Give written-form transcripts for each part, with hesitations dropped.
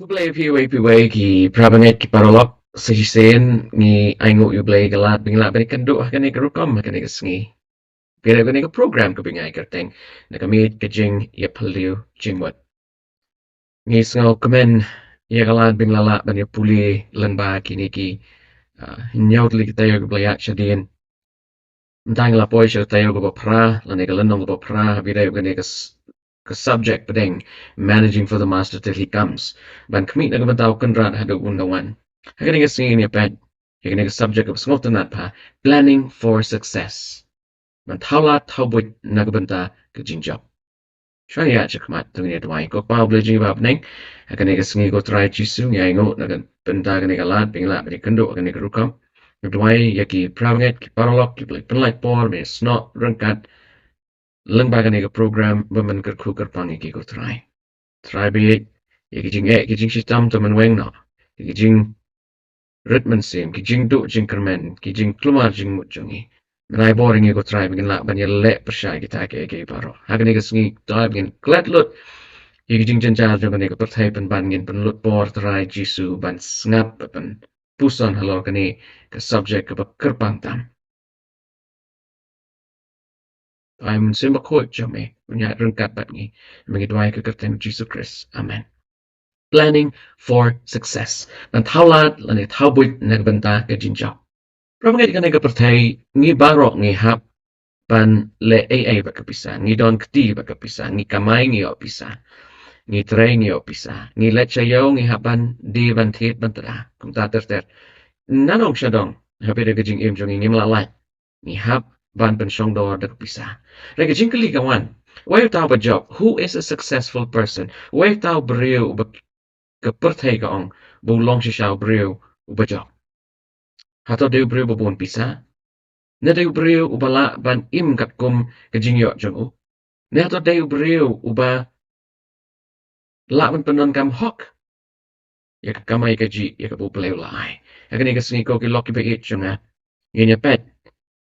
Play PWPW ki prabanget ki parolok sejisen ni aingo yu play galat bingla bani kando kani karukom kani kasngi. Pira kani ka program ko bingay kerteng na kamit ka Jingiaphylliew Jingmut. Ngi sngaw kamen ya galat binglala bani puli lanba kini ki hinyaw tali tayo ko play siya din. Mtang la poy siya tayo ko pra lani ka lanong ko pra pira kani ka subject pedeng managing for the master till he comes ban kami na gabantaw kanran hado undawan hagani ga singin ya pet hagani ga subject of smotanat pa planning for success ban Thaw Buit na gabanta ka Jingjop shani ya chakmat tungi dwai ko pa blejing bab neng hagani ga singi ko try chisu ya ingo na gabanta gani ga lat bingla bani kando hagani ga rukam dwai yaki prawnget ki parolok ki play penlight por me snot rangkat Lembaga nega program baman kerkuker pangi ki ko try. Try be ki jing shitam to man weng no. Ki jing ritman sim ki jing do jing kermen ki jing klumar jing mut jungi. Menai boring ko try begin la ban ye le persya ki ta ke paro. Haga nega sngi try begin klet lut. Ki jing jenjar jo nega perthai pen ban ngin pen lut por try jisu ban snap pen puson halor kani ke subject ke kerpang tam. I'm simba quote jome punya rengkat bat ngi mengidwai ke kertem Jesus Christ. Amen. Planning for success. Dan taulat lani Thaw Buit nagbanta ke Jingjop. Prabangat ka nagapertay ngi barok ngi hap ban le AA bakapisa ngi don kti bakapisa ngi kamay ngi opisa ngi tray ngi opisa ngi lechayo ngi hapan di bantit bantara kung tater nanong siya dong habi ka jing im jong ngi mlalay ngi hap ban pensyong door dakapisa. Rega jing kaligawan. Why tao ba job? Who is a successful person? Why tao beriw kapertay kaong bulong siya beriw ba job? Hato dew beriw babon pisa? Na dew beriw ubala ban im katkum kajingyo jong u? Na hato dew beriw uba laban penon kam hok? Ya kamay kaji ya kabupalew laay. Agani kasni ko kilok ibait jong ha. Yan pet.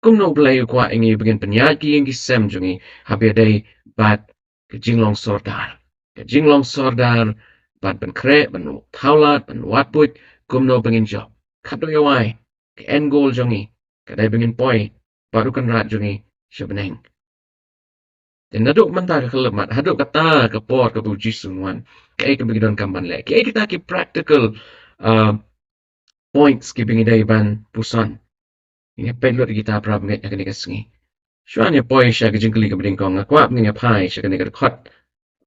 Kung no play kwa ingi begin penyaki ingi sem jungi habi day bat ke jinglong sordar. Ke jinglong sordar bat ben kre ben taulat ben watput kum no begin job. Kado yawai ke end goal jungi ke day begin poi baru kan rat jungi sebeneng. Dan naduk mentah ke kelemat haduk kata ke por ke puji sunwan ke ai ke begin kamban le ke ai kita ki practical points ke begin day ban pusan. Ini pelot kita prabanget na kanikas ngi. Shuan ya poy siya ka jingkali ka bringkong akwap nga pay siya kanikas kot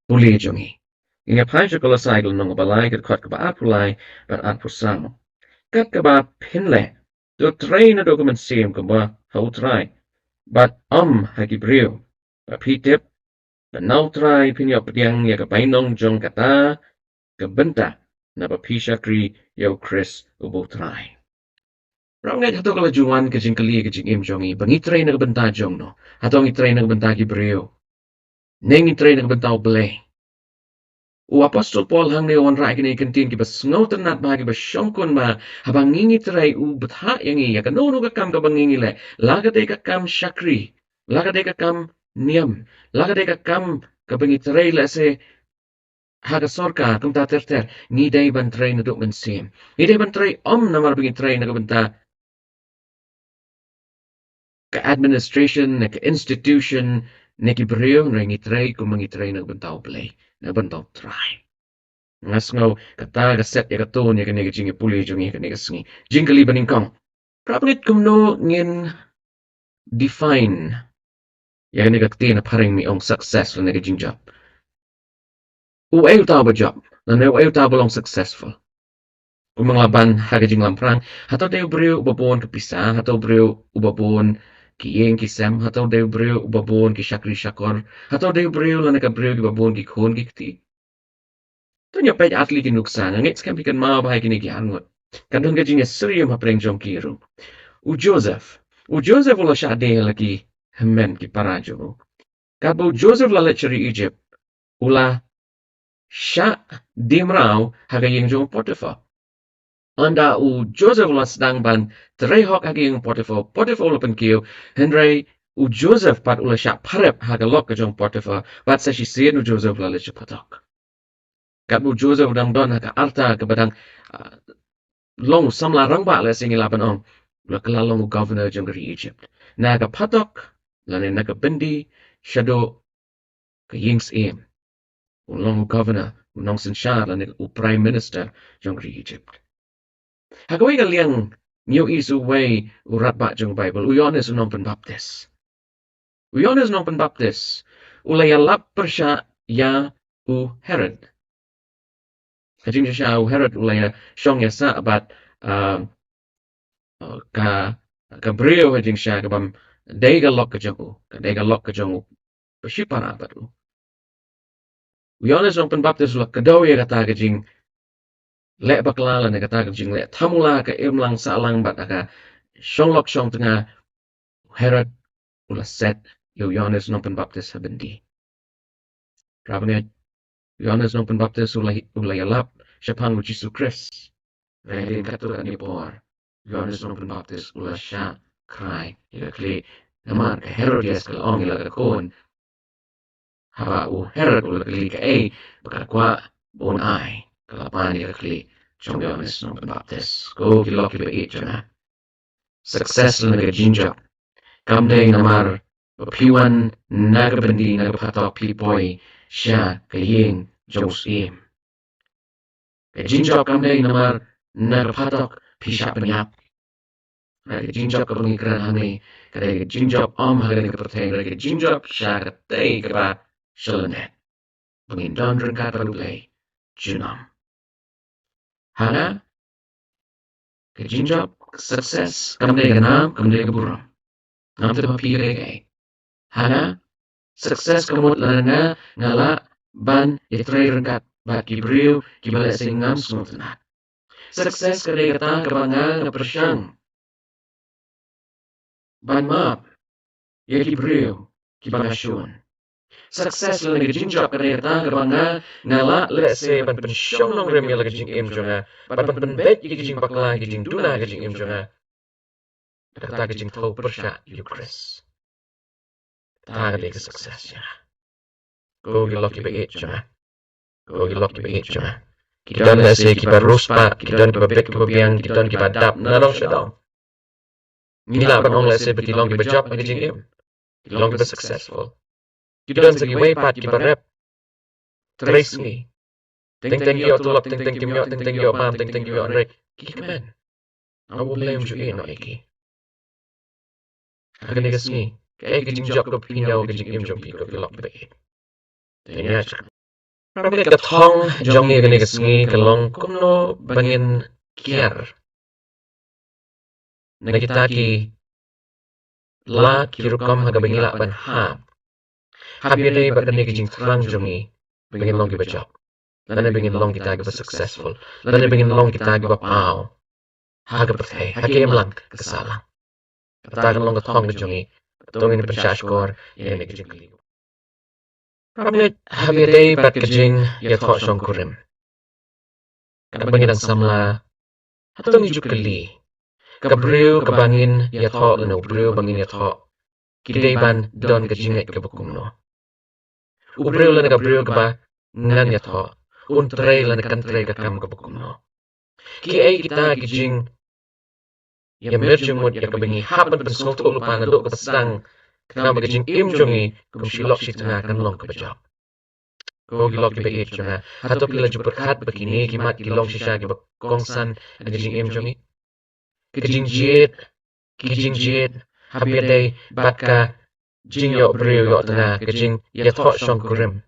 puli jongi. Nga pay siya kala cycle nung balay kat kot ka ba apulay bat apusamo. Kat ka ba pinle. Do tray na dokument sim ka ba how try. Bat hagibriw. Ba pitip. Ba now try pinyop diyang ya ka bainong jong kata ka Bynta na ba pisya kri yaw Chris ubo try. Ronald hato kala juan ka jingkali ka jing im jongi bangitray na kabanta jong no hato ngitray na kabanta ki breo neng itray na kabanta oble u apostol Paul hang ne on ra kini kantin ki bas ngotan nat ba ki bas shongkon ma habang ngitray u batha yang iya kanono ka kam ka bangingile lagade ka kam shakri lagade ka kam niam lagade ka kam ka bangitray la se haga sorka kung ta ter ni day ban tray na duk mensim ni day ban tray na marbangitray na kabanta ka administration na ka institution na kibreo na ngitray kung mangitray na bantaw play na bantaw try ngas ngaw kata ka set ya ka to niya ka nega jingi puli jungi ka nega singi jingkali baning kong prapangit kum no ngin define ya ka nega kti na paring mi ong successful nega jingjop uayaw tao ba job na uayaw tao ba long successful kung mga laban haga jing lamprang hataw tayo breo ubabon kapisa hataw breo ubabon Kieng kisem hataw dew breu ubabon ki shakri shakor hataw dew breu la nakabreu ki babon ki khon ki kti tonya pej atli ki nuksan ngets kam pikan ma bahay kini ki angot kadon ka jinya serium hapreng jong kiru u Joseph wala shade lagi hemen ki parajo kabo Joseph la lecheri Egypt ula sha dimrao haga yeng jong Potiphar Anda u Joseph la sedang ban terehok aging Potiphar la penkiu Henry u Joseph pat ula syak parep haga lok ka jong Potiphar bat sa sisir u Joseph la leche patok. kat bu Joseph udang don ka arta ke badang long samla rangba le singi laban ong la kelalong governor jong dari Egypt. Na ka patok lani na ka bendi shadow ka yings im. Long governor unong sin shar lani prime minister jong dari Egypt. Hagawai ka liang new isu way urat ba jong Bible uyones unong penbaptis. Uyones unong penbaptis ulaya lap persya ya u Herod. Kajing siya u Herod ulaya syong ya sa abat ka brio hajing siya ka bam dayga lok ka jong u ka dayga lok ka jong u persipara abat u. Uyones unong penbaptis ula kadaw ya kata kajing le baklala na kata kajing le tamula ka imlang sa alang bat ka syong lok syong tengah Herod ula set Yohanes unong penbaptis habendi. Rabanget Yohanes unong penbaptis ula yalap siapang lu Jesu Christ. Redin katukan ni por. Yohanes unong penbaptis ula siya krai ila kli naman ka Herodias ka ong ila ka kon. Haba u Herod ula kli ka baka kwa bon ai kalapan ila kli Jong Yohanes unong penbaptis. Go kilok iba na. Success na naga Jingjop. Kamday namar Piwan nagabendi nagapatok pipoy siya kaying Josim. Kay Jingjop kamday namar nagapatok pisya penyap. Kay Jingjop kabangikran hangi kay Jingjop hagani kapatay kay Jingjop siya katay kapa shalanet. Bangindon rin kapaluglay Junam. Hana kay Jingjop success kamday ganam kamday kaburam. Ngam tayo mapire kay Hana sukses kamot lana ngala ban itray rengkat bat kibriw kibala singam sumutunat. Sukses kadai kata kabanga nga persyang. Ban map ya kibriw kibangasyon. Sukses lana Jingjop kadai kata kabanga ngala let's say ban pensyong nong rem yala kajing im jonga ban penbet kajing bakla kajing duna kajing im jonga. Kata kajing tau persya Eucharist. Tagli ka sukses niya. Go gilok iba itjona. Go gilok iba itjona. Kidon na siya kiba ruspa, kidon kiba bit kiba biyang, kidon kiba dap, narong siya daw. Ngila pa nong lasa betilong kiba job magiging im. Kilong kiba successful. Kidon sa giway pat kiba rep. Trace ngi. Ting-ting yo tulok, ting-ting kimyo, ting-ting yo pam, ting-ting yo rek. Kikaman. Awo blame siya no iki. Hakanigas ngi. Kaya kajing job ko pinaw kajing im jong piko kilok iba it. Tingnan siya. Parang katong jong ni kanigas ngi kalong kumno bangin kier. Nagitaki la kirukam hagabangila ban hab. Habire ba kani kajing trang jong ni bangin long kiba job. Lana bangin long kita kiba successful. Lana bangin long kita kiba pao. Hagapatay. Hakim lang kasalang. Katagan long katong jong ni tungin pensyashkor yan kajing kaligo. Ramit habire bat kajing yatok syong kurim. Kanabangin ang samla hatong ijuk kali. Kabriw kabangin yatok lano briw bangin yatok. Kidayban don kajing at kabukong no. Ubriw lana kabriw kaba ngan yatok. Untray lana kantray kakam kabukong no. Kiay kita kajing Yamirjumut yakabangi hapan pensulto lupa na do kapasang kana magajing imjongi kum silok si tanga kanlong kabajak. Ko gilok kiba itjonga hato pila juperkat bakini kimat gilong siya kiba kongsan agajing imjongi. Kajing jit habiaday batka jingyo briyo yo tanga kajing yatok syong kurim.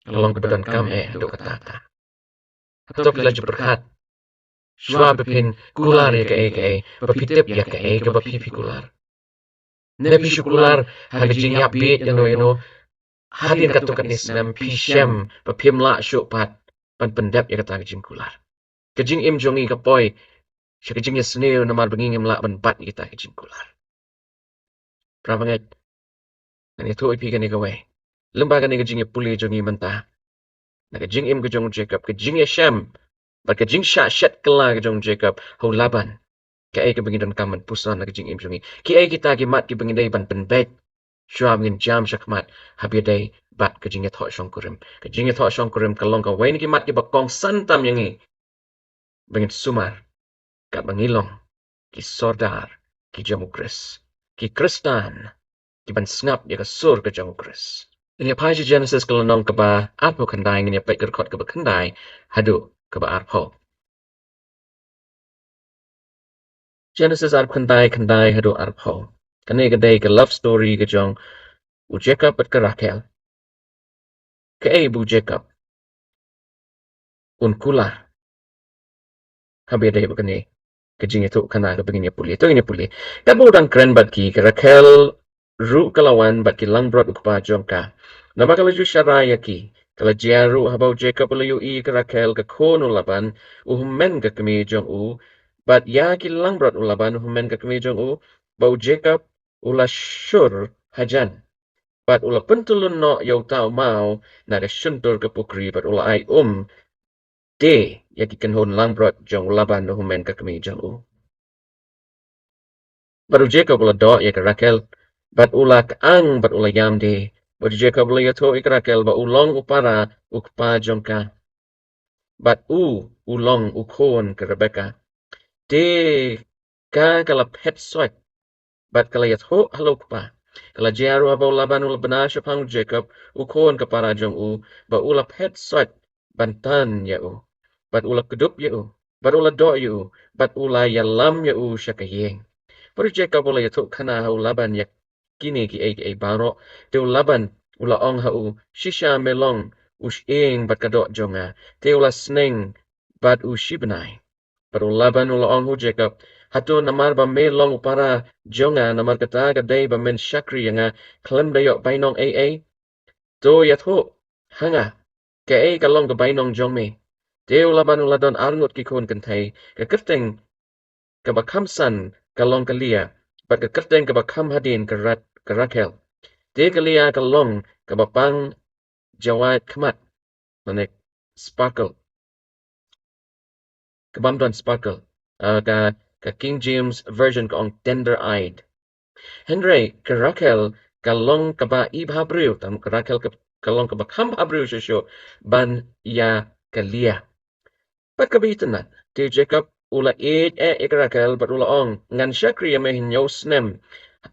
Kalong kabadan kam do katata. Hato pila juperkat Shwa bepin kular ya ke bapitip ya ke bapipi kular. Nepi syukular haga jingiapit yano hadin katukan isnam pishem bapim la syupat pan pendep ya kata kajing kular. Kajing im jongi kapoy siya kajing yasnil namar bangingim la ban bat kita kajing kular. Prabanget ganito ipigan ni gaway. Lembaga ni kajing puli jongi menta. Na kajing im kajong Jacob kajing yashem But kajing shat kala kajong Jacob hau laban. Kaya kabangin kaman pusan na kajing imjongi. Kaya kita kimat kibanginday ban penbet. Syua bangin jam syakmat. Habiaday bat ke jingi thok shong kurim. Ke jingi thok shong kurim kalong ka wain ki mat ki bakong santam yangi. Bengit sumar, kat bangilong, ki sordar, ki jamukris, ki kristan, ki ban snap ya ka sur ke jamukris. Ini apa je Genesis kalonong ka ba arpo kandai ngini apa ikut ka ba kandai hadu ka ba arpo. Genesis arp kandai hadu arpo. Kani gadai ka love story ka jong u Jacob at ka Raquel. Ka bu Jacob. Un kula. Habi day ba kani. Kajing itu kana ka begini puli. Ito ini puli. Kabu dang kren bat ki ka Raquel ru kalawan bat ki langbrot ukpa jong ka. Nabakalaju syaraya ki. Kala jiaru habau Jacob layu I ka Raquel ka kono laban uhumen ka kami jong u. Bat ya ki langbrot ulaban uhumen ka kami jong u. Bau Jacob ula syur hajan. Bat ula pentulun no yau tau mau na ka syuntur ka pukri bat ula ai de ya ki kanhon langbrot jong ulaban uhumen ka kami jong u. Baru Jacob ula do ya ka Raquel bat ula kaang bat ula yam de. Baru Jacob ula yato I ka Raquel ba ulong upara ukpa jong ka. Bat ulong ukon ka Rebecca. De ka kala pet soit. Bat kala yato halok pa. Kala jiaru aba ulaban ula benar syapang Jacob ukon ka para jong ba ula pet soit bantan ya Bat ula kedup ya Bat ula do ya Bat ula yalam ya syakayeng. Baru Jacob ula yato kana hau laban yak kini ki ay baro. Te laban ula ong hau shisha melong ing bat kadok jonga. Te ula sneng bat shibenai. Baru laban ula ong hu Jacob. Hatu namar ba melong upara jonga namar kata gadai ba men syakri yanga klem dayok bainong ay. To yato hanga. Ke kalong ka bainong jong me. Te laban ula don arngot ki kon kentay. Kekerteng kabakamsan kalong kalia. Bat kekerteng kabakam hadin ke Raquel. Te kalia kalong kabapang jawat kemat. Manek sparkle. Kabamduan sparkle. Ka King James version ka ong tender-eyed. Henry ka Raquel kalong kaba ibhabriw. Tam ka Raquel kalong kabakam habriw siya ban ya kalia. Bat kabitan na. Te Jacob ula ka Raquel bat ula ong. Ngan syakri ya mehin yaw snem.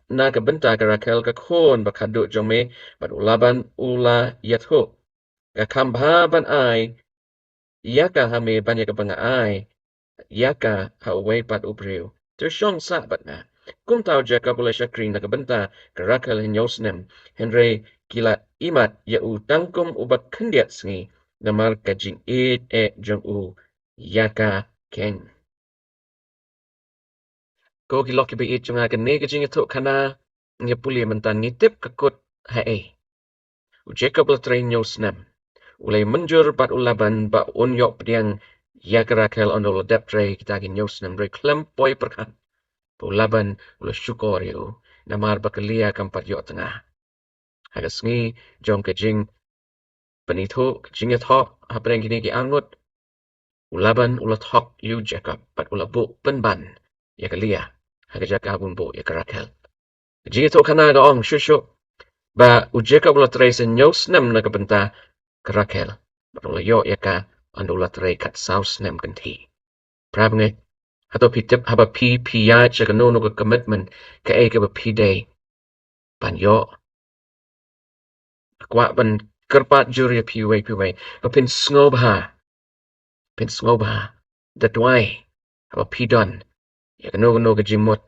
Na ka Bynta ka Raquel ka kon bakaduk jome bat ulaban ula yatho. Ka kambhaban ay yaka hame banyak ka banga ay yaka hauway pat ubriw. Ter syong sa bat na. Kung tao Jacob ula syakri na ka Bynta ka Raquel hinyosnem. Henry kila imat ya tangkum ubak kendiat sengi. Namar ka jing jong yaka keng. Ko kilok ibi jong kene ka jing ito kana nga puli mentan ngitip kakut hae. Jacob la train nyosnem. Ulay menjur bat ulaban ba unyok pediang ya ka Raquel ondol deptre kita gin nyosnem re klempoy perkan. Ulaban ula syukor yu namar bakalia kampat yok tengah. Hagas ngi jong ka jing panito ka jing ito hapreng kini ki angut. Ulaban ula thok yu Jacob bat ula bu penban ya kalia. Hagas jakabun bu ya ka Raquel. Jing ito kana ga ong syusyo. Ba Jacob ula tray sa nyosnem na ka Bynta ka Raquel. Bat ula yok ya ka ando ula tray kat saus nem kanti. Prab nge. Hato pitip haba piyat siya kanono ka commitment ka ba day. Ban yok. Akwa ban kerpat juri piway. Ka pin sngob ha. Datway. Haba pidon. Ya kanono ka Jingmut.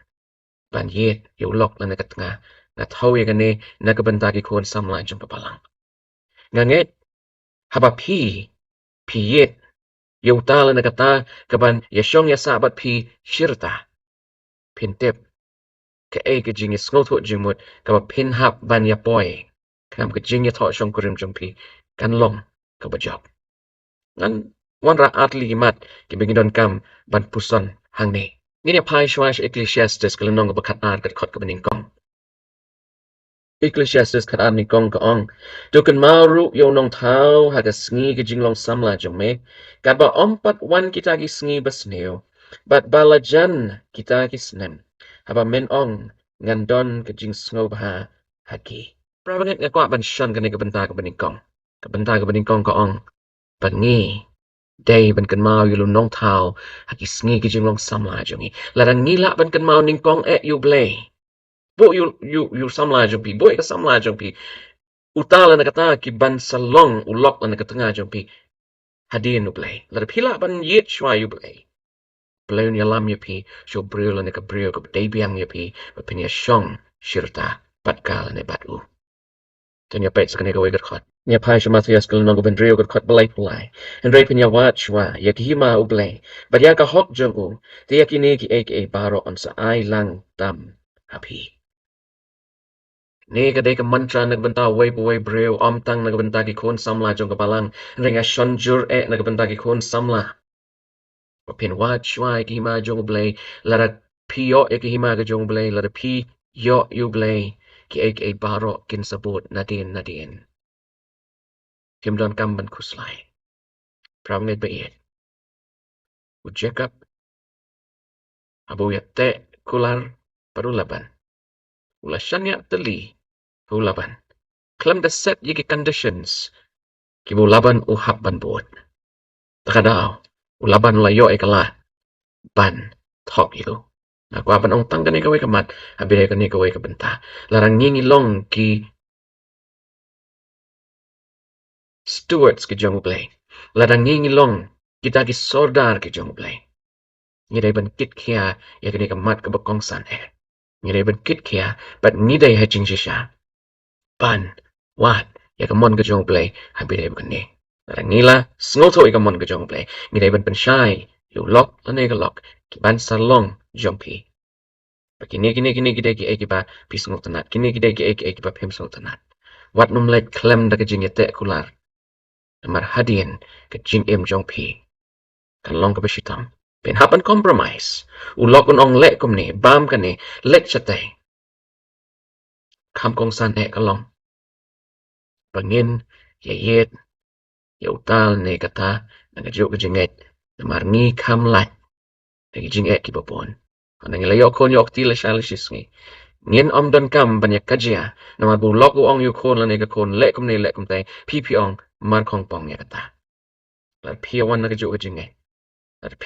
Ban yet lok na nakat nga. Nataw ya gani nakabanta ki kuwan samla jong papalang. Nganget. Haba piyet. Tala nakata kaban yasyong yasabat shirta. Pintip. Ka jing sngoto Jingmut kaba pinhap ban yapoy. Kam ka jing yato syong kurim jong kanlong kaba job. Ngan wanra atli mat kibingidon kam ban puson hangni. Ngini pai shwash Ecclesiastes kalanong bakat kat kot kabaning kong. Ecclesiastes kat ni kong kaong. Dukan maru nong tau haga sngi ka jinglong samla jong me. Kaba ompat wan kita ki sngi basneo. Bat balajan kita ki snem. Haba men ong ngandon ka jing sngob ha hagi. Prabanget nga kwa ban syan kani kabenta ka baningkong. Kabenta ka baningkong kaong bangi. Day ban kan mau yu nong tao haki sngi ki jinglong samla jongi. Larang ngila ban kan mau ningkong yu blay. Bo yu samla jong pi. Bo ka samla jong pi. Utala na kata ki ban salong ulok na katanga jong pi. Hadin nu blay. Lar pila ban yit shwa yu blay. Blay un yalam yu pi. Syo briyo na ka briyo ka day biang yu pi. Bapinya syong shirta batkala na batu. Tanya pet sa kanika way kat. Nya pai siya matiyas kal nang ben rio kat balay pulay. And ray pinya wat shwa yakihima ublay. But yaka hok jong u. Di yakini ki aka baro on sa ay lang tam happy. Ni ka day ka mantra nagbanta way po way brio omtang nagbanta ki kun samla jong kapalang. Ringa shonjur nagbanta ki kun samla. Pin wat shwa yakihima jong ublay. Lara piyo yakihima ka jong ublay. Lara pi yo ublay. Ki aka baro kin sabot nadin. Himdan kamban kuslay. Pravngit bait. Ujekap. Abuyate kular parulaban. Ulasanya teli ulaban. Klam da set yiki conditions. Kibulaban uhaban buot. Takadaw. Ulaban layo ekala. Ban. Tok yu. Nakwaban ong tanggan ikaw kamat. Habire ka ikaw kabenta. Larang ngingilong ki stewards ki jong ublay. Larang ngingilong kita ki sordar ki jong ublay. Ngiday ban kit kya yakini kamat kabakong san Ngiday ban kit kya bat ngiday haching siya. Ban, wat, yakamon ka jong play, habire ba kani. Narangila, sngoto ikamon ka jong play. Ngiday ban pansyay, lulok, lanegalok, kiban sarlong, jompi. Kini giday ki eki ba pisngo tanat. Kini giday ki eki ba pimsong tanat. Wat numlet klem da ka jingyate kular. Namar hadien ka jingim jompi. Kanlong ka bashitam. Pinhapan compromise. Ulokon ong lek kumni, bam kani, lek chatay. Kam kong san kalong. Pangin, yayet, yautal ne kata, nagajuk ka jinget, namarni kam lat, nagijinget kibapon. Nangilayo ko nyok tila shalishis Ngin omdan kam banyak kajia, namar bulok uong yukon la negakon lekum tay, pipi ong markong pong ya kata. Lar piawan nagajuk ka jinget. Lar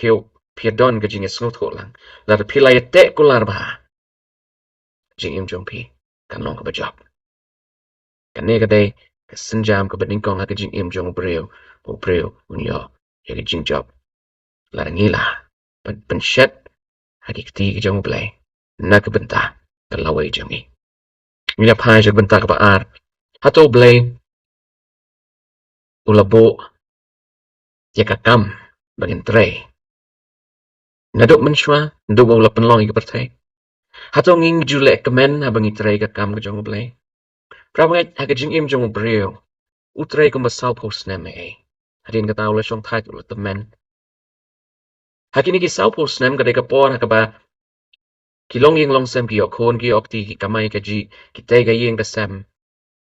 piadon ka jinget snut ko lang. Lar pilayete ko larba. Jingim jompi, kanlong ka bajok. Kanega day, kasenjam ka baningkong haka jingim jong breo unyo, yagi jingjop. Larangila, penshet, haki kti jong blay, nakabenta, kalaway jongi. Ngila pay siya benta ka paar, hato blay, ulabo, yakakam, bagin tray. Nadok man siya, nadok ula panlong ikapartay. Hato nging jule kamen habang itray kakam ka jong blay. Prabangat haka jingim jong breo, utray kumbasaw post na may. Hadin kataw la siyang title at the men. Hakinigi saw post nem kadai kapor hakaba kilong ying long sem ki okon ki okti ki kamay ka ji ki tega ying da sem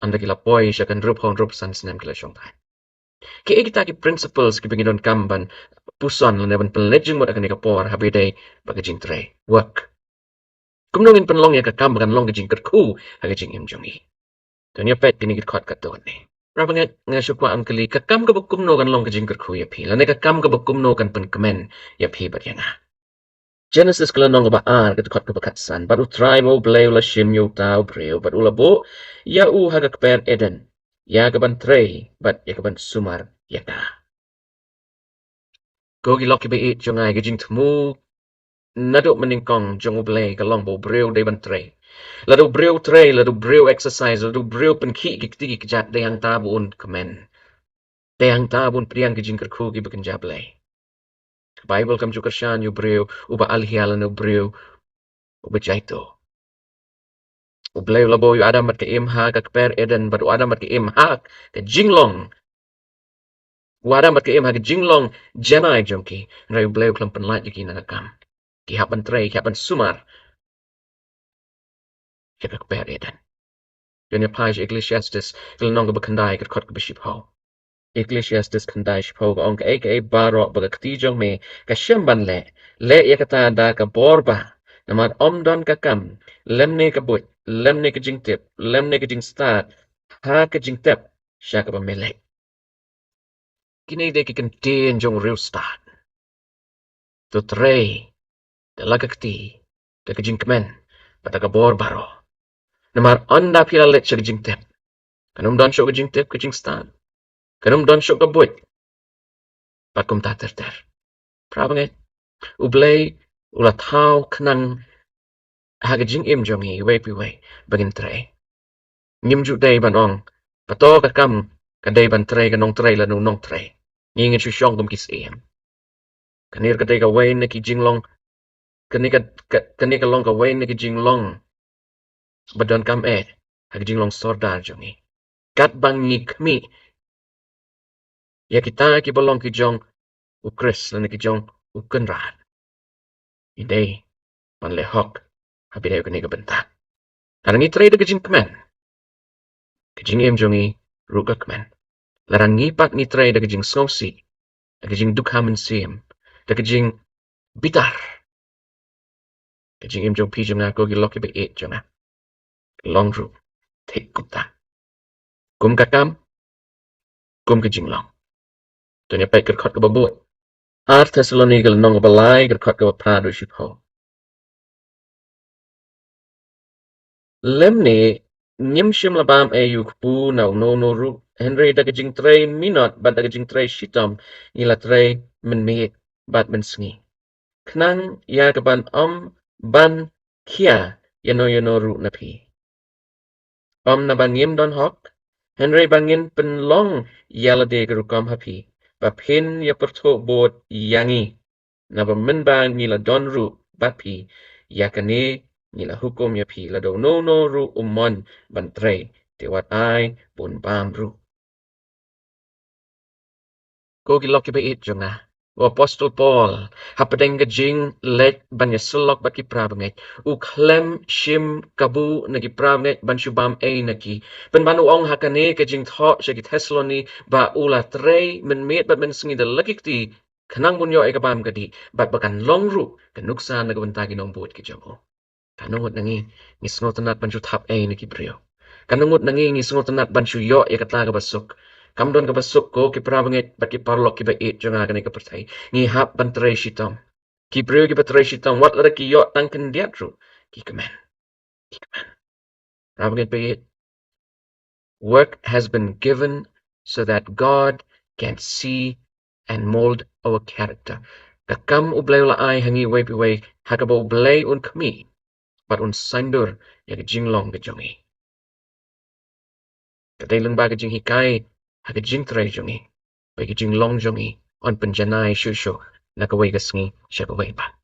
anda kila poy siya kan rup hon rup san snem kila siyang tay. Ki kita ki principles ki bingidon kamban puson lang naman panlejing mo na kanika por habiday bagajing tray work. Kumnongin panlong ya kakamban long gajing kerku hagajing imjongi. Donya pet kinigit kot katon ni. Rabangat nga syukwa ang kali kakam ka bakumno kan long kajing kerku ya pi. Lane kakam ka bakumno kan pankamen ya pi bat yana. Genesis kala nong ba katukot ka bakatsan but utray mo blay ula shim yo tao breo but ula bo ya u hagakper eden ya kaban tray but ya kaban sumar ya ka. Gogi loki ba it jong ay gajing tmu nadok meningkong jong ublay kalong bo breo day ban tray. Lado breo tray, lado breo exercise, lado breo penki kikti kajat dayang tabun kamen. Dayang tabun priyang gajing kerku ki bakan jablay. Bible kam jukasyan yu breo uba alhialan yu breo uba jaito. Ublay labo yu adam at ka imha kakper eden but u adam at ka imha ka jinglong. U adam at ka imha ka jinglong jenay jongki. Ray ublay klang panlat yuki nakakam. Kihapan tray, kihapan sumar. Kakper eden. Yun paj Ecclesiastes kilanong bakanday kakot kabiship ho. Ecclesiastes kanday shipo ka ong aka baro baga ktijong me ka siyamban le yakata da ka borba naman omdon ka kam lemne ka but lem ne ka jing tip, lem ne ka jing start, ha ka jing tip, siya ka pamilik. Kini de ki kentiin jong real start. To tray, de lagakti, de ka jing kemen, pata ka bor baro. Namar anda pila let siya ka jing tip. Kanum don siya ka jing tip, ka jing start. Kanum don siya ka buit, pat kum ta ter. Prabanget, ublay, ula tau kanang ha ka jing im jong hi, way piway, bagin tray. Ngim ju day ban ong, pato ka kam, ka day ban tray ka nong tray la nong tray. Ngingin siya siyong kum kis iem. Kanir ka day ka way na ki jing long, kanir ka long ka way na ki jing long, badon kam ha ki jing long sordar jong hi. Kat bang ni kmi, ya kita ki bolong ki jong, u Chris la na ki jong, u kunrad. Iday, pan le hok, habidayo ka ni ka benta. Karang i tray da ka jing kemen. Ka jing iem jong hi, ru ka kemen. Larang ngipak ni tray da ka jing snowsi, da ka jing dukhamen siem, da ka jing bitar. Ka jing iem jong pi jong nga, go ki loki ba jong nga. Long ru, take kumta. Kum ka kam, kum ka jing long. Tunya pay kerkot ka babuat. Ar Thessalonical nong balay kerkot ka prado shipho. Lemni, nyim shim labam yuk pu na no ru. Henry da ka jing tray minot, bat da ka jing tray shitom, ila tray men miet, bat men sngi. Knang ya ka ban kia, yano ru na pi. Na ban yim don hok, Henry bangin pen long yala de gerukom hapi, ba pin ya perto bod yangi, na ba min bang nila don ru bapi, yakane nila hukum ya pi la do no ru umon ban tre, te wat ai bun bam ru. Ko gilok ba it jonga. O Apostle Paul, hapadeng jing let ban yasulok bat ki prabangay, u klem shim kabu na ki prabangay ban shubam naki, ban banuong hakane ka jing tho siya ki Thessaloni ba ula trey men met bat men singi da lagikti, kanang bunyo ay kabam kadi, bat bakan longru, kanuksa na gawantagi nong buot ki jamo. Kanungot nangi, ngisngot na ban shutap naki brio. Kanungot nangi ngisngot na ban shuyo ya katlaga basuk. Kamdon ka basuk ko ki prabangit bat ki parlok ki bait jonga kani ka pertai ngi hap ban tre shitam ki brio ki batre shitam wat la ki yo tang kan diatru ki kamen prabangit bait work has been given so that God can see and mold our character kakam ublay la ay hangi way pi way hakabo ublay un kami bat un sandur ya jinglong ka jongi kadai lang ba ka jing hikay haka jing tre jongi bagi jing long jongi on penjanai shusho nakaway kasngi siya kaway ba.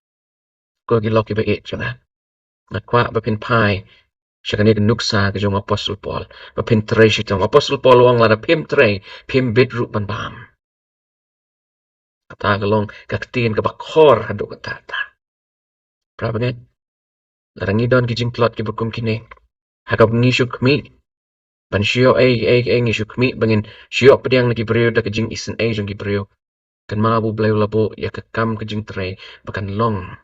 Ko giloki ba jonga. Nakwa ba pin pai siya kanil nuksa ka jong Apostle Paul. Ba pin tre siya tong Apostle Paul wang lara pim tre pim bidru pan bam. Katagalong kaktiin ka bakor hado katata. Prabanget. Larangidon ki jing plot ki bukum kini. Hakap ngisyo kmi. Ban siyo ay ngisyo kmi bangin siyo padiang na kibriyo da ka jing isin ay jong kibriyo. Kan mabu blayo labo ya kakam ka jing tre bakan long.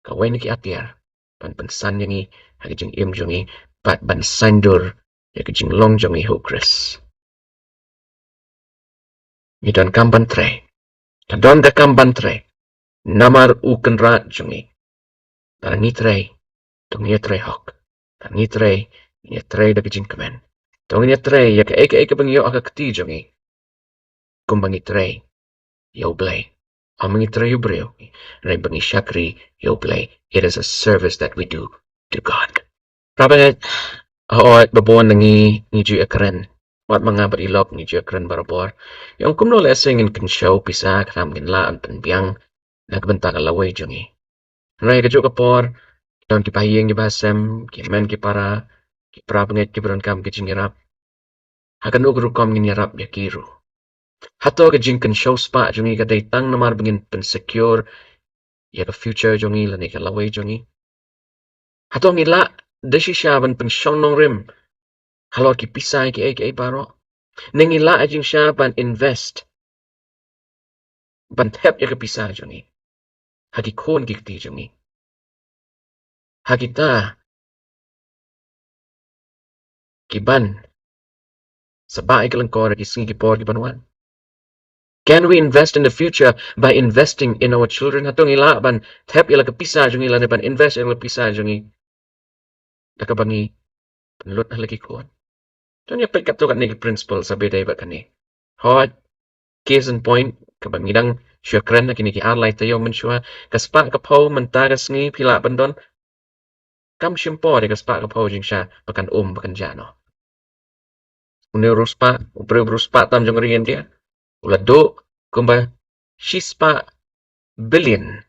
Kaway na ki atyar. Pan pansan yangi hagi jing im jongi pat ban sandur ya ka jing long jongi ho Chris. Ngidon kamban tre. Kadon ka kamban tre. Namar u kenrat jongi. Tarangi tre. Tongi tre hok. Tarangi tre. Ni tre da ka jing kamen. Tongi tre ya ka eka bangyo aka kati jongi. Kumbangi tre. Yo blay. Amangi tre yo breo. Ray bangi shakri yo blay. It is a service that we do to God. Prabanget, at babuan nangi ni Ju akren. Wat mga barilok ni Ju akren barabor. Yung kumno lesing in kan show pisa kram ginlaan panbiang nagbenta kalaway jungi. Ray ka juga por, don ki pahiyeng ki basem, ki men ki para, ki prabanget ki beron kam ki jingirap. Hakan ugru kom ginirap ya kiru. Hato ka jing kan show spa jungi ka tang namar bangin pen secure ya ka future jungi lani ka laway jungi. Hato ngila desi siya ban pensyong nong rim. Halor ki pisay ki ay baro. Nangila ay jing siya ban invest. Ban tep ya ka pisay jungi. Hagi kon ki kti jungi. Hagi ta Kiban, sabay kalangkor kising kipor kibanuan. Can we invest in the future by investing in our children? Hatong ilaban, tap ila kapisa jung ila ban invest ila kapisa jung nakabangi panlut halagi kuan. Tonya pay katukat ni principle sabi day ba kani. Hot case in point kabangidang syukran na kiniki arlay tayo mensua kaspa kapaw mantagas ni pila bandon kam shimpo de kaspa kapaw jing siya bakan bakan jano. Une ruspa upre ruspa tam jong rien dia. Ulado kumba shispa billion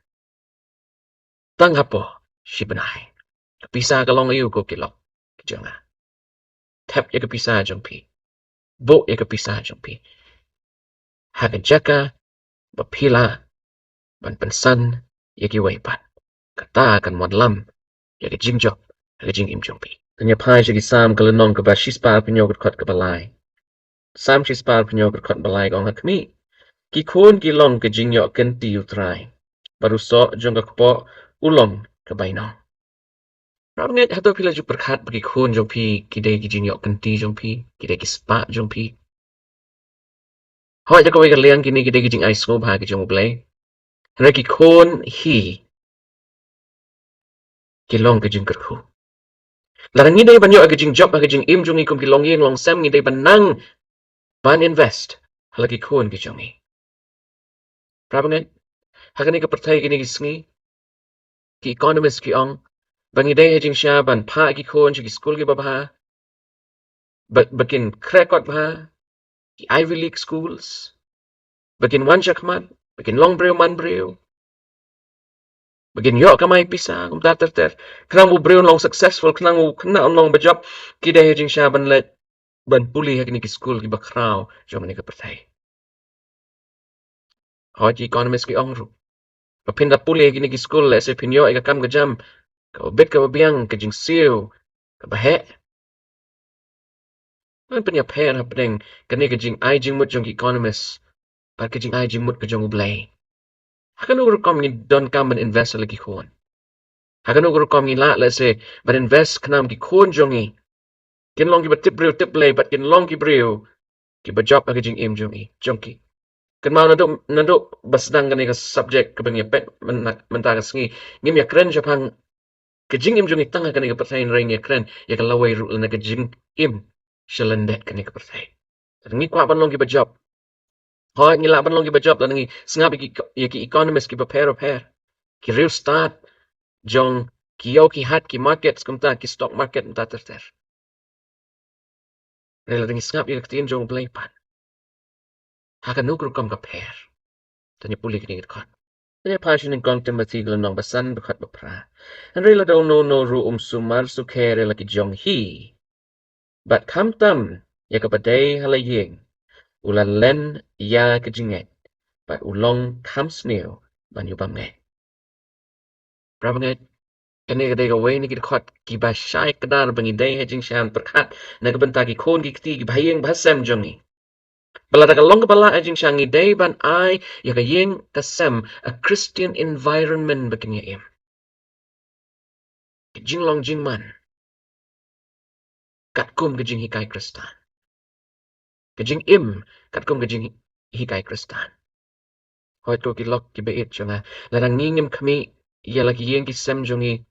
tanghapo shibanay. Kapisa kalong ayu ko kilok kijonga. Tap ya kapisa jong pi. Bo ya kapisa jong pi. Hakajaka bapila ban pensan ya kiwaipan. Kata kan modlam ya ke Jingjop ya ke Jingim jong pi. Tanya pai ya sam kalenong ka ba shispa pinyogot kot ka balay. Sam shispa pinyogot kot balay gong hakmi. Ki kun ki long ke Jingjop kenti utray. Baru so jong ka po ulong ka bainong. Ramnet hato pila ju berkat bagi kun jong pi kidai ki Jingjop kenti jong pi kidai ki spa jong pi. Hoi ja kawai ka liang kini kidai ki Jing ai sko ba ki jong blay. Reki kun hi ki long ke Jing kerhu. Larang ngidai banyo ke Jingjop ke Jing im jong ikum ki long yeng long sem ngidai banang ban invest halagi kun ki jong i. Ramnet hakani ka pertai kini ki sngi ki economist ki ong bangidai Jing sha ban pa ki kun ki school ki babha bakin krekot ba ki Ivy League schools bakin wanjakman bakin long breu man breu bakin yo kamay pisa kum tater kanang mo breu long successful kanang mo kana long ba job kidai Jing sha ban let ban puli hakini ki school ki bakraw jom ni ka pertai Hoji economist ki ong ru papinda puli hakini ki school le se pinyo ka kam ka jam ka bit ka biang ka Jing siu ka bahe Ang pinyapayan hapdeng kani ka Jing ai Jingmut jong economist par ka Jing ai Jingmut ka jong ublay. Hakan uro kom ni don kam ban invest lagi kuon. Hakan uro kom ni la se ban invest kanam ki kuon jongi. Kin long ki ba tip lay but kin long ki brew ki ba job ka Jing im jongi jongki. Kan mau nado basdang kani ka subject ka bang yapet mentagas ngi ngim ya kren japang ka Jing im jongi tanga kani ka pertain ring ya kren ya ka laway ru na ka Jing im shalandet kani ka pertain. Ngi kwa ban long ki ba job Hoi ngila ban long ki ba job la ngi sngap ki economist ki ba pero ki real start jong ki yo ki hat ki market skumta ki stock market mta ter rela ngi sngap ki tin jong play pan haka nukru kom ka per tanya puli ki ngit kon tanya passion in kong timothy glan nong basan bakhat ba pra and rela do no ru sumar su kere la ki jong hi but kam tam ya ka padai halayeng ulan len ya ka jinget but ulong kam sneo ban yu bamnge Prabanget kani ka dega way ni kidkot ki ba shay kadar bangi day hejing shan perkat na kabanta ki kon ki kti ki bahayeng bahasem jongi. Bala daga long bala hejing shan ngi day ban ay yaka yeng kasem a Christian environment bakin ya im. Kijing long jing man. Katkum kijing hikay kristan. Kijing im katkum kijing hikay kristan. Hoit ko kilok ki bait jonga. Larang ngingim kami ya lagi yeng kisem jongi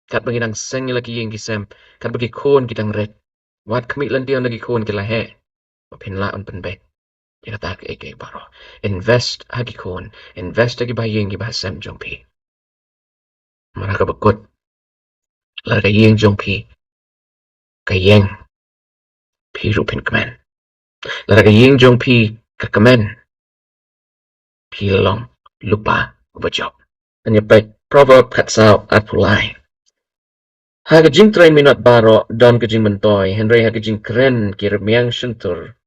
kat bagi dang seng lagi yeng kisem kat bagi kon kitang red. Wat kami landian lagi kon kila he. Pin la on pen bet. Jika tak eke baro. Invest hagi kon. Invest hagi bayeng ki bahasem jong pi. Maraka bakut. Larga yeng jong pi. Kayeng. Pi rupin kemen. Larga yeng jong pi kakamen. Pi long. Lupa. Ubajok. Anya pet proverb katsao at pulay. Haga jing train minot baro don ka jing mentoy. Henry haga jing keren kirmiang shentur.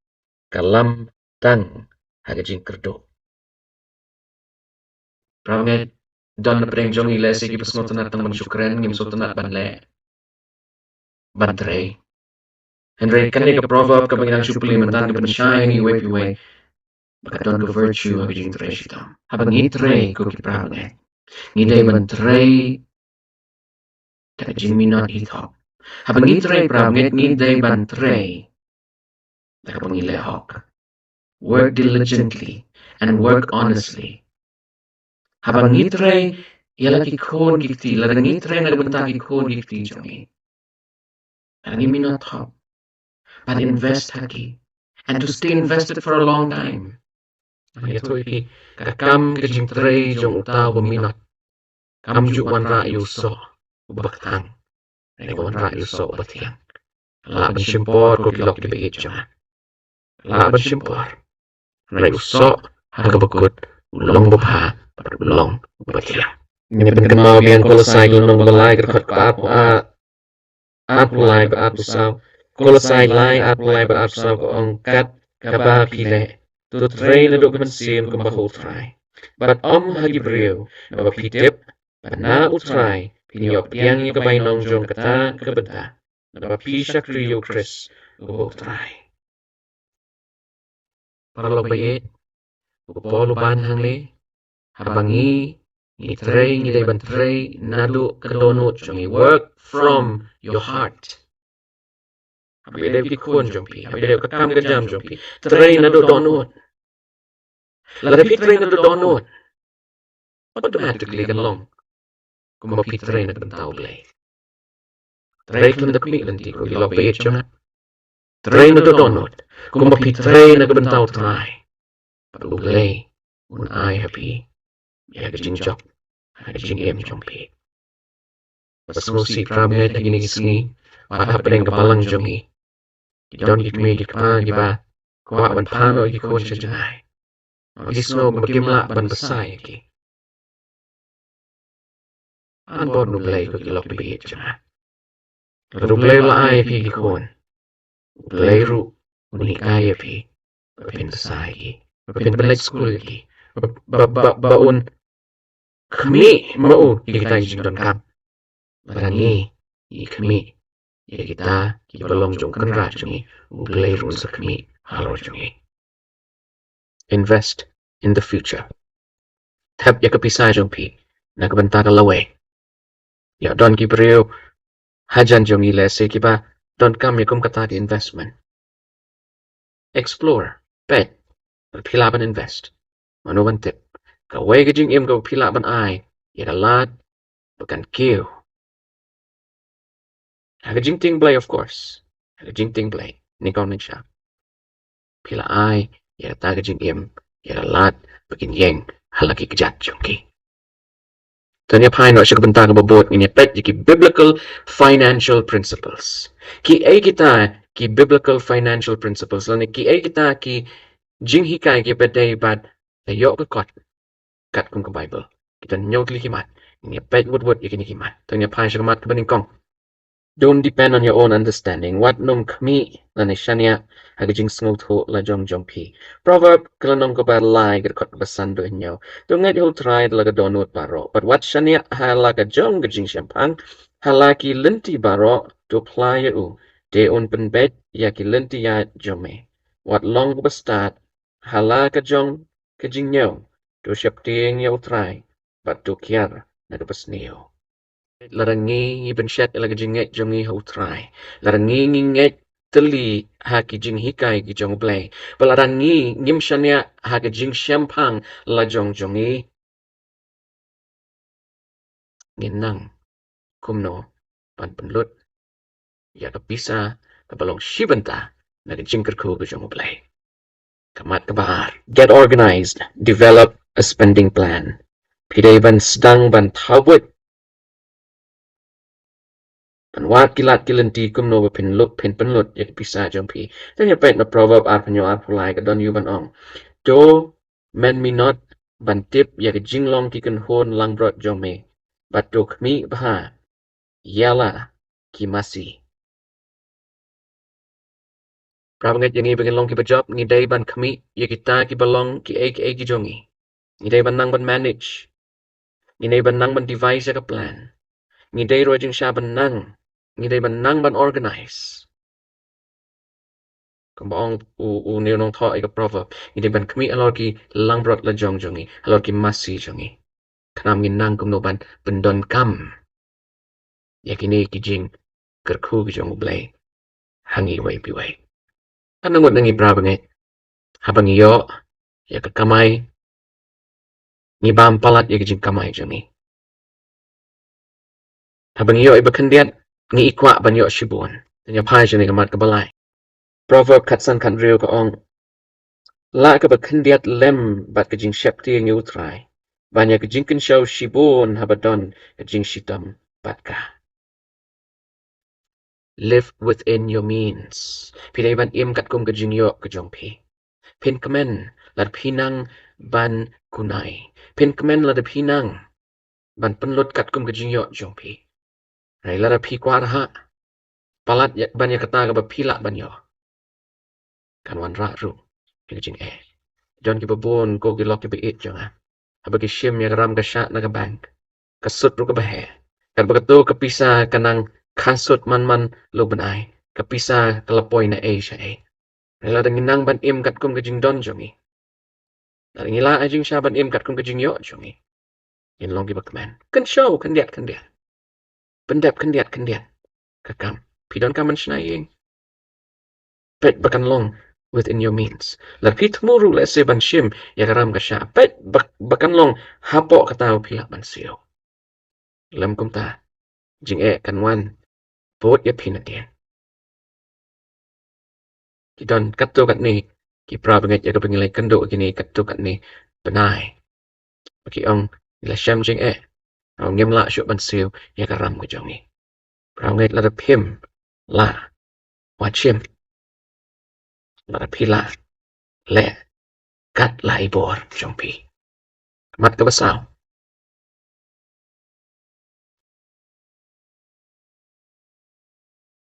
Kalam tang haga jing kerdo. Prawnget don na preng jong ile sige pasmoto na tang mansukren ngim soto na banle. Bantrey. Henry kani ka proverb ka banginang supli mantan ka pansyay ng iwe piwe. Baka don ka virtue haga jing trey sitam. Habang itrey ko ki prawnget. Ngiday bantrey taga jing minot ithop. Habang itray prabnget ngiday ban tray. Nakapangilehok. Work diligently and work honestly. Habang itray yalaki kon gikti, ladang itray nagbantagi kon gikti jongi. And not top, but invest haki, and to stay invested for a long time. Ito iki kakam kajing tray jong utaw buminot. Kamju wan rayu so baktang. Nego wan rayu so batiang. Laban simpor ko kilok kibiit jong. Laban simpor. Rayu so hagabakut ulong bubha ulong batiang. Ini pengemau biang kolosai lunong balai kerkot paat apulai berapusau. Kolosai lai apulai berapusau ko ongkat kaba pile. Tut rei na duk mensim kumbahul try. But hagi brio na bapitip na utray pinyop tiang ni kabay nong jong kata kabenta na bapisha kriyo Chris utray. Para lo bayit upolo ban hangli habangi itray ngiday bantray nadu kadonot jong work from your heart. Habidaw kikon jong pi habidaw kakam kajam jong pi tray nadu donot. Ladapitray na dodonot. Automatically kan long. Kung mapitray na bentaw blay. Tray kung nakami lanti ko ilok bayit siya. Tray na dodonot. Kung mapitray na bentaw try. Paluglay. Un ay happy. Yaga Jingjop. Yaga Jingjop pi. Pas musi pramet na ginigisni. Pahapaling kapalang jongi. Gidon gikmi gikpa giba. Kuwa ban pano gikon siya janay. Gisnog magimla ban basay ki. Anbor nublay ko kilok bibigit siya. Rublay la ay pi gikon. Ublay ru unikaya pi. Papin basay ki. Papin balay school ki. Baon kami mau kita jingdon kam. Marangi kami. Kita balong jong kanra jongi. Ublay ru sa kami halo jongi. Invest in the future. Tap ya kapisay jong pi. Nakabanta ka laway. Ya don ki brio. Hajan jong ilese ki ba. Don kam ya kum katagi investment. Explore. Bet. Pilaban invest. Manuban tip. Kaway ka jing im ka pilaban ay. Ya kalad. Bakan kiw. Haga jing ting blay of course. Haga jing ting blay. Nikaw nin siya. Pila ay. Ya taga jing im. Ya kalad. Bakin yeng. Halaki kajat jong ki. Tanya paino siya kabanta ka babot ng pet ki biblical financial principles. Ki ay kita ki biblical financial principles. Lani ki ay kita ki jinghikay ki peday bad tayo ka kat kung ka Bible. Kita nyo kilikimat. Ng pet wood ikinikimat. Tanya paino siya kamat kabaning kong. Don't depend on your own understanding. What nung kami lani siya niya hagajing sngot ho la jong pi. Proverb kalanong ko ba lai kat basando inyo. Tungat you'll try laga donut baro. But what siya niya halaga jong gajing siyempang halaki linti baro to apply you. De un penbet yaki linti ya jome. What long ko bastat halaga jong gajing nyo. To siyapting you'll try. But to kiar nagabasniyo. Larangi ibensyat ilaga jinget jongi ho try. Larangi nginget teli haki jing hikai ki jong blay. Palarangi ngim shania haki jing syampang la jong jongi. Nginang kumno pan penlut. Ya kapisa kabalong shibanta naga jingkerku ki jong blay. Kamat kabar. Get organized. Develop a spending plan. Pidai ban sedang ban Thaw Buit. Panwat kilat kilanti kumno penlut ya kapisa jong pi. Tanya pet na proverb arpanyo arpulay ka don yuban ong. Do men mi not bantip ya jinglong ki kan hon lang brot jong me. But do kmi baha. Yala ki masi. Prabangat yang ibigin long ki bajop ngi day ban kmi ya kita ki balong ki ki jongi. Ngi day ban nang ban manage. Ngi day ban nang ban devise ya ka plan. Ngi day rojing siya ban nang. Ngi day ban nang ban organize. Kung nilong thaw ay ka proverb. Ngi day ban kmi alor ki lang brot la jong jongi. Alor ki masi jongi. Kanam ngi nang kung no ban bendon kam. Ya kini ki jing kerku ki jong blay hangi way piway anangot nangi prabange habang iyo ya kakamay ni bam palat ya kijing kamay jangi habang iyo ibakandiat ni ikwa banyo shibuan tanya pai jani kamat kabalay proverb katsan kan riu ka ong la ka bakandiat lem bat kijing shepti ang utray banya kijing kinshaw shibun habadon kijing shitam bat ka live within your means pinay ban im kat kum kijing yo kajong pi pin kamen lat pinang ban kunay pin kamen lat pinang ban penlut kat kum kijing yo jong pi rai lat pi kwar ha palat ban ya kata ka ba pila ban yo kan wan ra ru kijing John ki babon ko ki lok ki it jonga habagi shim ya ram ka sha na ka bank kasut ru ka bahe kan bagato ka pisa kanang kasut man lo banai ka pisa kalapoy na siya nila danginang ban im kat kum ka jing don jongi ngila ajing siya ban im kat kum ka jing yo jongi in long ki bakman kan show kan diat pendap kan diat kakam pidon kaman shnaying pet bakan long within your means. Lapit muru le se ban shim ya karam ka sha. Pet bakan long hapo katao pila ban siyo. Lam kumta jing kan wan bot ya pinatien. Kidon kato kat ni ki prabanget ya kapingilay kando kini kato kat ni benai. Baki ong ila sham jing Ang ngimla syuk ban siyo ya karam ko jongi. Prabanget la pim la wachim la pila le kat la ibor jongpi. Mat ka basaw.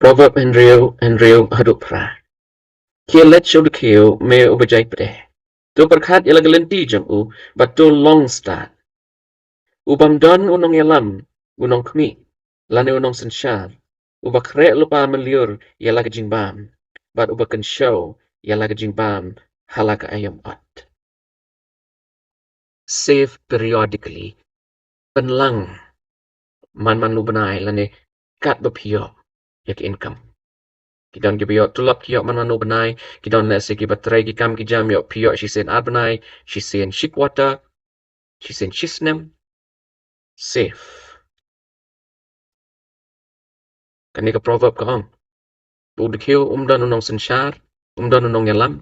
Proverb Henryo haduk pra. Kia let show the keo me ubajay pre. To perkat ilag lenti jam but to long start. Ubam don unong yalam, unong kmi, lane unong sensyar. Ubakre lupa meliur yalag jingbam, but ubakan show yalag jingbam halak ayam ot. Save periodically. Penlang man lubanay lane kat bapiyo yak income. Kidon gibiyo tulap kiyo man banay, kidon lese gibatray gikam kijam yo piyo shisen adbanay, shisen shikwata, shisen shisnem, safe. Kani ka proverb ka ong. Budikiyo umdan unong sensyar, umdan unong yalam.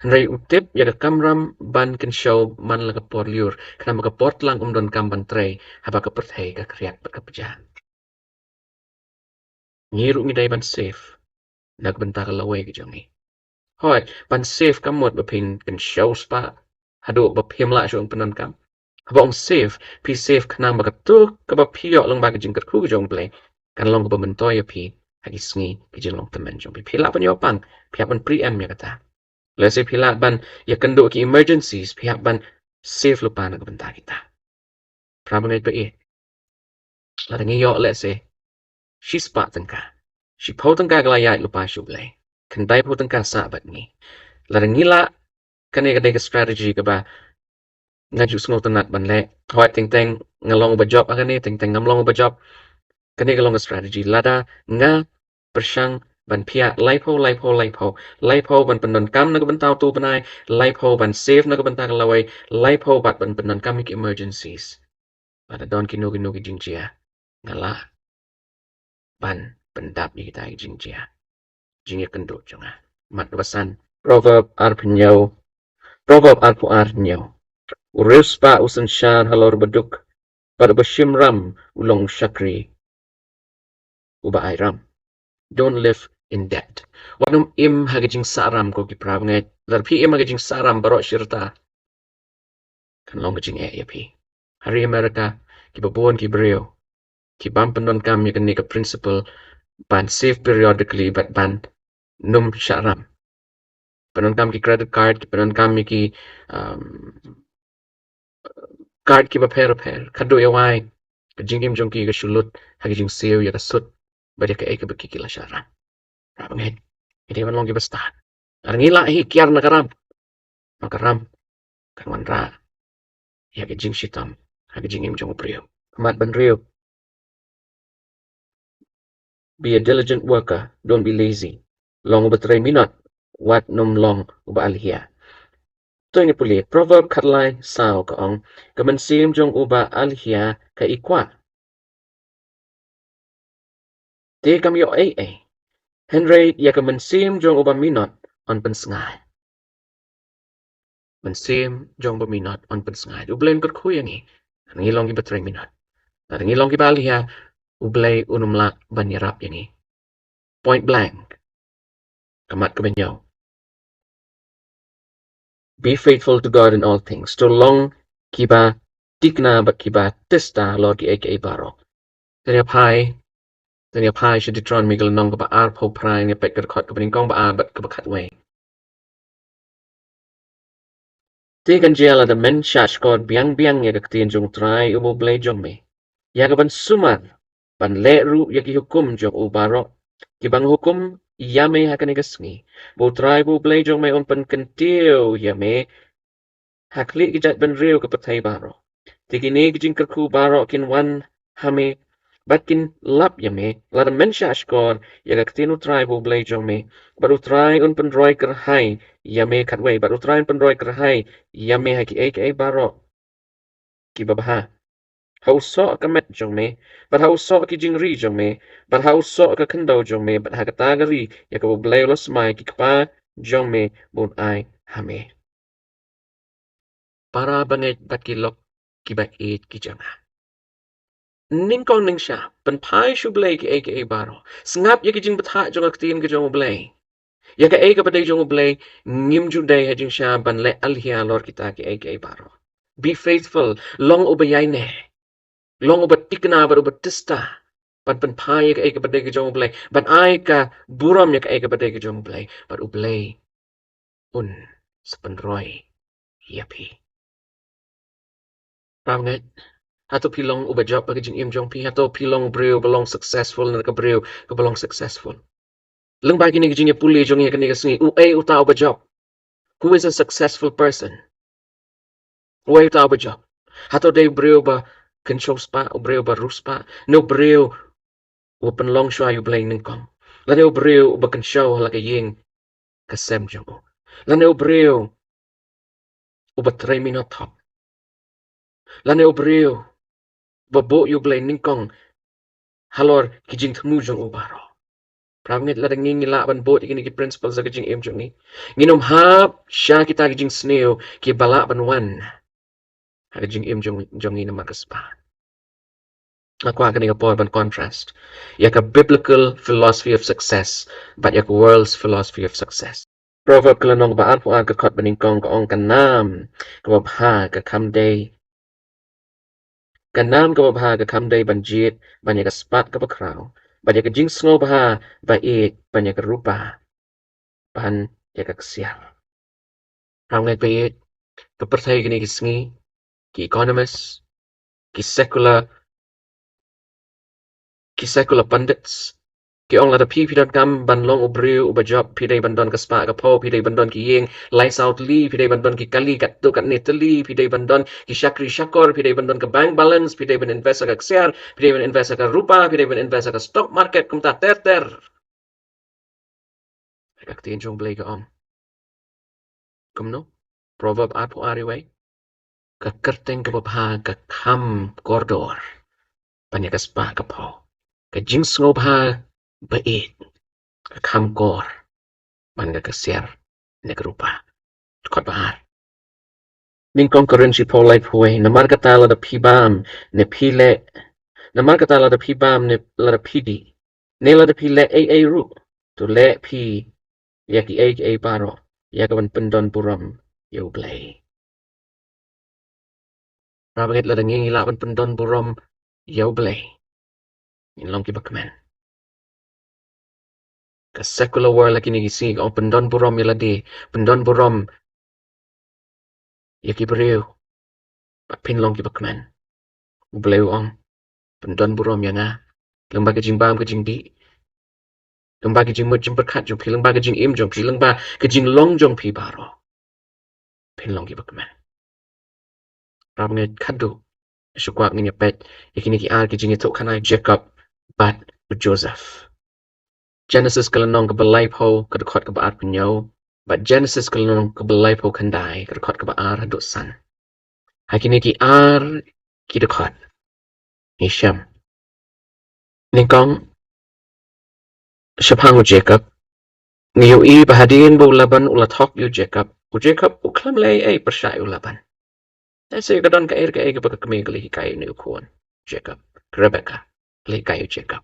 Henry utip ya kamram ban kan show man laga porliur, kana makaport lang umdan kamban tray, haba ka perthay ka kriyak pagkapajan. Ngiru ngiday ban safe, nagbanta ka laway kijangi. Hoy, ban safe kamot bapin kan show spa, hado bapim la syong penan kam. Haba safe, pi safe kanang makatuk kabapiyo lang baga jingkat ku kajong play, kan long kababentoy pi, hagi sngi kijing long temen jong pi. Pila pan yopang, pihak ban pre-em ya kata. Lese pila ban ya kendo ki emergencies, pihak ban safe lupa na kabenta kita. Prabangay pa Larang iyo lese, shispa tangka. Shipaw tangka galayat lupa syublay. Kanday po tangka sabat ni. Larang ngila, kanay ka strategy ka ba, nga jus ngol tanat ban le hoy ting ngalong ba job agani ting ngamlong ba job kani galong strategy lada nga persyang ban pia laipo ban penon kam na bentaw tu banai laipo ban save na bentang laway laipo bat ban penon kam ki emergencies lada don kinu ki jingjia ngala ban pendap ni kita jingjia jingya kendo jonga mat basan proverb arpenyo proverb arpenyo Urus pa usan syar halor beduk pada bershimram ulong syakri uba airam. Don't live in debt. Wanum im hagajing saram ko kiprav ngay. Larpi im hagajing saram barok syirta. Kan long gajing yapi. Hari Amerika kibabuan kibreo. Kibam penon kami kan nika principle ban save periodically but ban num syaram. Penon kami ki credit card, penon kami ki card ki pair kado yawai kajingim jong ki sulut hagi jing seo ya kasut bade ka ka bakikila syara rabanghet hindi man long basta arngila hi kiar nakaram kan wanra ya jing shitam hagi jingim jong priyo mat ban riyo Be a diligent worker. Don't be lazy. Long uba tray minot. Wat nom long uba alhia. Toy ni puli. Proverb katlay sao kaong. Kamansim jong uba alhia ka ikwa. Te kam yo ay. Henry ya kamansim jong uba minot on pensngay. Mansim jong uba minot on pensngay. Ublain kot kuyangi. Nangilong iba tray minot. Nangilong iba alhia. Ublay unumlak banyarap yangi. Point blank. Kamat kabanyaw. Be faithful to God in all things. Tolong kiba tikna ba kiba testa Lord ki aka baro. Tanya pai should detron migel nong ba ar po prang ya pek kot kabaning kong ba bat kabakat way. Tigan jela the men shash god biang ya kaktiin jong try ubo blay jong me. Ya kaban sumar ban le ru ya ki hukum jong ubaro. Kibang hukum yame hakanigasngi. Bo try bo blay jong me on pan kentiu yame hakli gijat ban riu kapatay baro. Tiginig jing kerku baro kin wan hame batkin lap yame lada mensha ashkor yaga ktinu try bo blay jome baru try un pendroy kerhai yame katway baru try un pendroy kerhai yame haki aka baro ki babaha hau so ka met jome but hau so ki jing ri jome but hau so ka kendo jome but hakatagari yaga bo blay los mai ki kpa jome bon ai hame para banget bakilok ki ba ki janga Ninkong ning siya, panpay siya blay ki aka baro. Sngap ya ki jing batha jong aktiin ki jong blay. Ya ka aka baday jong blay, ngim juday ha jing siya ban le alhiya lor kita ki aka baro. Be faithful, long ubayay ne. Long ubat tikna bar ubat tista. Pan panpay ya ka aka baday ki jong blay. Ban ay ka buram ya ka aka baday ki jong blay. Bar ublay un sa panroy yapi. Prangat. Hato pilong ubajap bagi jing im jong pi hato pilong breu belong successful na ka breu ka belong successful. Leng bagi ni jing puli jong ya kani kasngi uta ubajap. Who is a successful person? Uta ubajap. Hato day breu ba control spa o breu ba ruspa no breu u penlong shwa yu blay ningkong. Lane breu ba kan show halaka ying kasem jong. Lane breu uba 3 minut top. Lane breu babo yu blay ningkong halor kijing temu jong ubaro. Pramit ladang ngila ban bot ikini ki principal sa kajing im jong ni. Nginom hap siya kita kajing sneo ki bala ban wan. Kajing im jong ni na makaspa. Ako akan nga po ban contrast. Yaka biblical philosophy of success, but yaka world's philosophy of success. Proverb kalanong baan po aga kot baning kong kaong kanam kababha kakamday. Kanam kababha kakamday banjit banyaka spat kabakraw. Banyaka jing sngo baha bait banyaka rupa. Pan yakaksial. Ramngat bayit, kapertay kini kisngi, ki economists, ki secular pundits, ki ong lada pi pidan kam ban long ubriu ubajab pidai bandon ka spa ka po pidai bandon ki ying lights out li pidai bandon ki kali kat tu kat netali pidai bandon ki shakri shakor pidai bandon ka bank balance pidai ban invest ka ksiar pidai ban invest ka rupa pidai ban invest ka stock market kumta ter kakti jong blay ka om kumno proverb apo ariway kakerteng kababha ka kam kordor panya ka spa ka po ka jing snobha bait ka kam kor man ka siar ne grupa kot bahar min concurrency po life huwe na markatala da pibam ne pile na markatala da pibam ne la da pidi ne la da pile a ru to le pi yaki a paro yakaban pendon puram yo play Rabanget la da ngingi laban pendon puram yo play in long kibakmen ka secular world lagi ni gisi o pendon puram yala di pendon puram yaki beriu pin long kibakmen Bleu ong pendon puram yana lembaga jingbam ke jingdi lembaga jingmut jimberkat jong pi lembaga jing im jong pi lembaga ke jing long jong pi baro pin long kibakmen Rabanget kadu Syukwak ni pet ikini ki ar ki jing itu kanai Jacob bat Joseph Genesis kalanong kabalay po kadukot kabaat punyaw. But Genesis kalanong kabalay po kanday kadukot kabaar hadusan. Hakini ki ar kidukot. Isham. Ningkong Shapangu Jacob. Ngayon bahadin bo laban ulat hok yu Jacob. U Jacob uklam lay ay persya ulaban. Nasa kadon ka kapag kami kali kayo ni ukuan. Jacob. Rebecca. Kali kayo Jacob.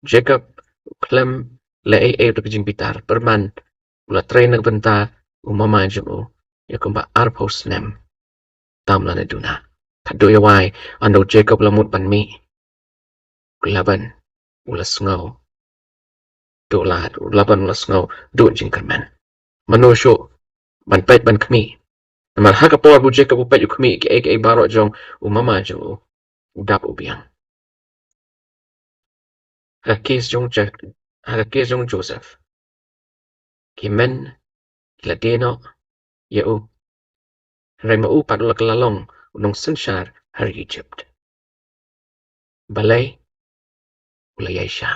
Jacob uklam lay ay jing bitar. Perman ulat tray nagbenta umama jemo. Yakumba arpos nem. Tamla na duna. Kaduyaway ando Jacob lamut panmi. Ulaban ulas ngaw. Lahat laban ulas ngaw do jingkerman. Manusyo banpait ban kami. Namal hakapor bu Jacob upait yu kami ki baro jong umama jong udap ubiang. Hakis jong Joseph. Kimen kiladino yau. Rema upat ulak lalong unong sensyar hari Egypt. Balay ulayay siya.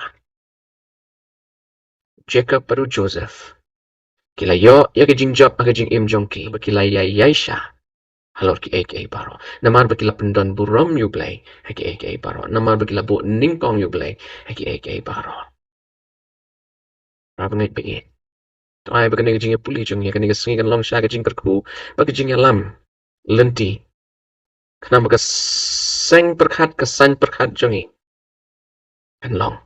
Jacob paru Joseph. Kilayo ya ke Jingjop aga jing im jongki bakilayay siya. Halor ki baro. Namar bakila pendon burom yu blay haki baro. Namar bakila bu ningkong yu blay haki baro. Rabangit bait. Tuay baka nega Jingiaphylliew jong ya ka nega singikan long siya ka jing kerku baka Jingialam lenti. Kana baka sang perkat ka sang perkat jongi. Kan long.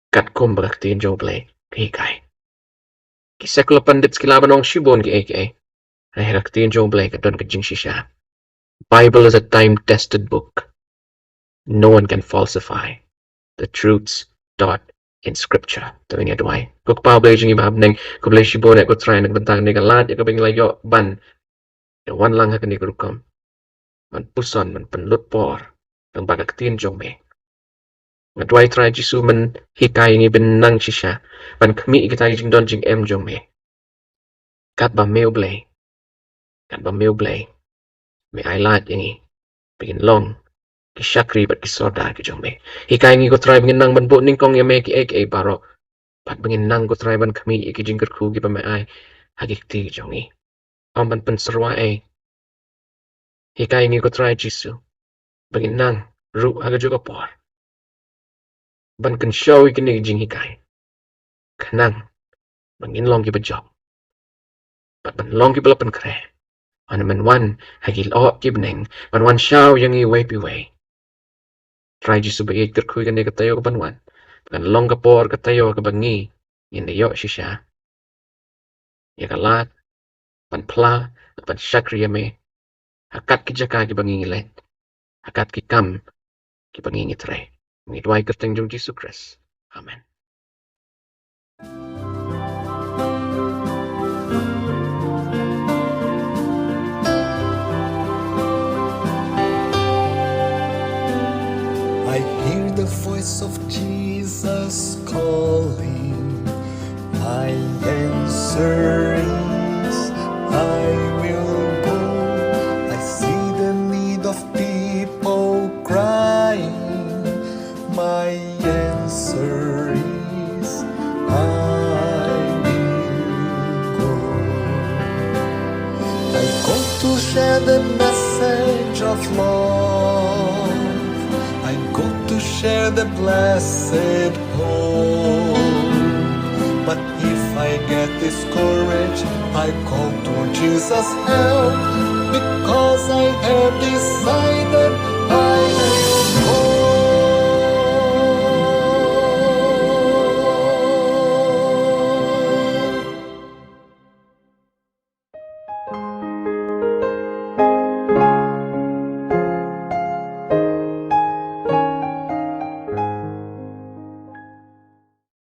Kat kum baka tin jong blay kai. Kisah kula pandit skilaban ong shibon ki Herak tin jong blay kadon ka jing shisha. Bible is a time-tested book. No one can falsify the truths taught in Scripture. Tawin niya duway. Kuk pa blay jing ibabneng kublay shibon at kutray nagbantang ni galat ya kabing layo ban. Yawan lang hakan ni kurukam. Man puson man panlutpor. Ang bagak tin jong me. Ngadway try jisu man hikay ng ibinang shisha. Ban kami ikitay jing don jing em jong me. Kat ba meo blay. May ailat yang pingin long kisyakri bat kisorda ki jong me. Hikay ngi ko try bingin nang banbo ningkong ya me ki baro. Pat bingin nang ko try ban kami iki jing kerku ki pa may ay hagikti ki jong i. Amban pansarwa ay. Hikay ngi ko try jisu. Bingin nang ru haga juga por. Ban kan show ikinig jing hikay. Kanang bingin long ki ba job. Pat ban long ki bala pan kre. Ano man wan, hagil o kibning, man wan siyaw yung iway piway. Try jisu ba kerkuy ka ni katayo ka banwan. Kan long kapor katayo ka bangi, yinayo siya. Yakalat, panpla, pan syakri yame. Hakat ki jaka ki bangingilet. Hakat ki kam ki bangingitre. Ngitway kerteng jong Jisu Christ. Amen. I hear the voice of Jesus calling. My answer is, I will go. I see the need of people crying. My answer is, I will go. I go to share the message of love. I go to share the blessed hope. But if I get discouraged, I call to Jesus' help, because I have decided